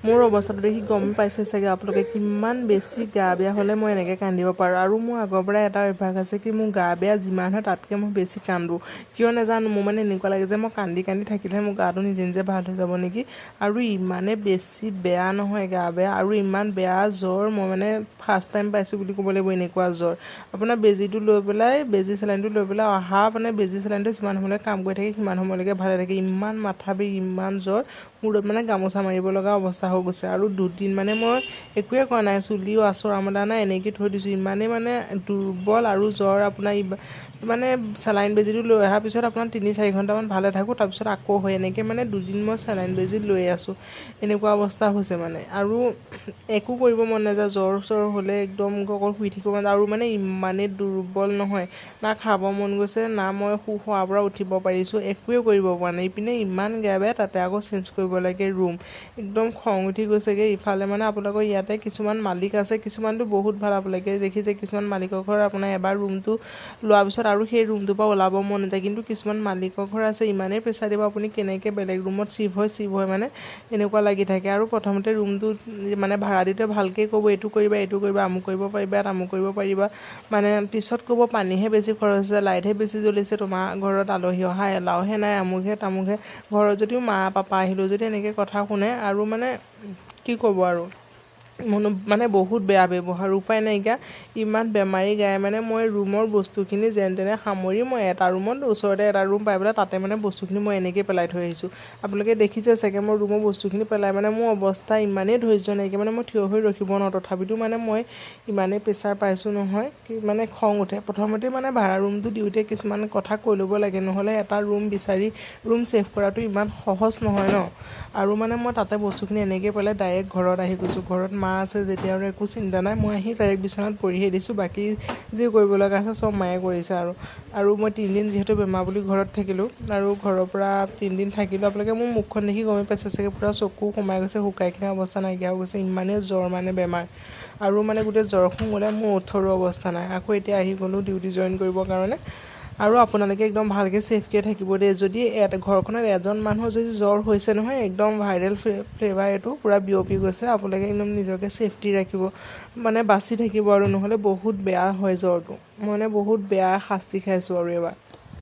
মোৰ অৱস্থাটো দেখি গম পাইছে চাগে আপোনালোকে কিমান বেছি গা বেয়া হ'লে মই এনেকৈ কান্দিব পাৰোঁ। আৰু মোৰ আগৰ পৰা এটা অভ্যাস আছে কি মোৰ গা বেয়া যিমান হয় তাতকৈ মই বেছি কান্দোঁ। কিয় নাজানো, মোৰ মানে এনেকুৱা লাগে যে মই কান্দি কান্দি থাকিলেহে মোৰ গাটো নিজে নিজে ভাল হৈ যাব নেকি। আৰু ইমানে বেছি বেয়া নহয় গা বেয়া, আৰু ইমান বেয়া জ্বৰ মই মানে ফাৰ্ষ্ট টাইম পাইছোঁ বুলি ক'ব লাগিব। এনেকুৱা জ্বৰ আপোনাৰ বেজীটো লৈ পেলাই, বেজী চেলাইনটো লৈ পেলাই অহা মানে বেজী চেলাইনটো যিমান সময়লৈ কাম কৰি থাকে সিমান সময়লৈকে ভালে থাকে। ইমান মাথা বিষ, ইমান জ্বৰ, মূৰত মানে গামোচা মাৰিব লগা অৱস্থা হৈ গৈছে। আৰু দুদিন মানে মই একোৱে কৰা নাই, চুলিও আঁচোৰা মৰা নাই, এনেকৈ থৈ দিছোঁ। ইমানেই মানে দুৰ্বল আৰু জ্বৰ আপোনাৰ মানে চেলাইন বেজীটো লৈ অহাৰ পিছত আপোনাৰ 3-4 ঘণ্টামান ভালে থাকোঁ, তাৰপিছত আকৌ হয়। এনেকৈ মানে দুদিন মই চেলাইন বেজী লৈ আছোঁ, এনেকুৱা অৱস্থা হৈছে মানে। আৰু একো কৰিব মন নাযায়, জ্বৰ চৰ হ'লে একদম অকল শুই থাকিব মন যায়। আৰু মানে ইমানেই দুৰ্বল নহয়, না খাব মন গৈছে, না মই শোৱাৰ পৰা উঠিব পাৰিছোঁ, একোৱে কৰিব পৰা নাই। ইপিনে ইমান গা বেয়া, তাতে আকৌ চেঞ্জ কৰিব লাগে ৰুম। একদম খং উঠি গৈছেগৈ। ইফালে মানে আপোনালোকৰ ইয়াতে কিছুমান মালিক আছে, কিছুমানটো বহুত ভাল। আপোনালোকে দেখিছে কিছুমান মালিকৰ ঘৰ আপোনাৰ এবাৰ ৰুমটো লোৱাৰ পিছত আৰু সেই ৰুমটোৰ পৰা ওলাব মন নাযায়। কিন্তু কিছুমান মালিকৰ ঘৰ আছে, ইমানেই প্ৰেছাৰ দিব আপুনি কেনেকৈ বেলেগ ৰুমত চিফ্ট হয় মানে এনেকুৱা লাগি থাকে। আৰু প্ৰথমতে ৰুমটো মানে ভাড়া দিওঁতে ভালকৈ ক'ব, এইটো কৰিবা, এইটো কৰিবা, আমুক কৰিব পাৰিবা, তামুক কৰিব পাৰিবা। মানে পিছত ক'ব পানীহে বেছি খৰচ হৈছে, লাইটহে বেছি জ্বলিছে, তোমাৰ ঘৰত আলহী অহা এলাওহে নাই, আমুকহে তামুকহে। ঘৰত যদিও মা পাপা আহিলেও যদি এনেকৈ কথা শুনে, আৰু মানে কি ক'ব আৰু মানে বহুত বেয়া ব্যৱহাৰ, উপায় নাইকিয়া। ইমান বেমাৰী গাই মানে মই ৰুমৰ বস্তুখিনি যেন তেনে সামৰি মই এটা ৰুমত, ওচৰতে এটা ৰুম পাই পেলাই তাতে মানে বস্তুখিনি মই এনেকৈ পেলাই থৈ আহিছোঁ। আপোনালোকে দেখিছে চাগে মই ৰুমৰ বস্তুখিনি পেলাই মানে মোৰ অৱস্থা ইমানেই ধৈৰ্য নাইকিয়া, মানে মই থিয় হৈ ৰখিব নোৱাৰোঁ। তথাপিতো মানে মই ইমানেই প্ৰেছাৰ পাইছোঁ নহয় কি মানে খং উঠে। প্ৰথমতে মানে ভাড়া ৰুমটো দিওঁতে কিছুমান কথা কৈ ল'ব লাগে, নহ'লে এটা ৰুম বিচাৰি ৰুম ছেভ কৰাটো ইমান সহজ নহয় ন। আৰু মানে মই তাতে বস্তুখিনি এনেকৈ পেলাই ডাইৰেক্ট ঘৰত আহি গৈছোঁ। ঘৰত মা আছে যেতিয়া আৰু একো চিন্তা নাই, মই আহি ডাইৰেক্ট বিচনাত পৰিহে দিছোঁ। বাকী যি কৰিব লগা আছে চব মায়ে কৰিছে। আৰু মই 3 দিন যিহেতু বেমাৰ বুলি ঘৰত থাকিলোঁ, আৰু ঘৰৰ পৰা 3 দিন থাকিলোঁ। আপোনালোকে মোৰ মুখখন দেখি গমেই পাইছে চাগে, পূৰা চকু সোমাই গৈছে, শুকাই খিনাই অৱস্থা নাইকিয়া হৈ গৈছে। ইমানেই জ্বৰ মানে বেমাৰ, আৰু মানে গোটেই জ্বৰখন গ'লে মোৰ উঠৰো অৱস্থা নাই। আকৌ এতিয়া আহি গ'লোঁ ডিউটি জইন কৰিবৰ কাৰণে। আৰু আপোনালোকে একদম ভালকৈ ছেফকৈ থাকিব দেই। যদি ঘৰখনত এজন মানুহৰ যদি জ্বৰ হৈছে নহয়, একদম ভাইৰেল ফ্লেভাৰ এইটো পূৰা বিয়পি গৈছে, আপোনালোকে একদম নিজকে ছেফটি ৰাখিব, মানে বাচি থাকিব। আৰু নহ'লে বহুত বেয়া হয় জ্বৰটো, মানে বহুত বেয়া শাস্তি খাইছোঁ আৰু এবাৰ।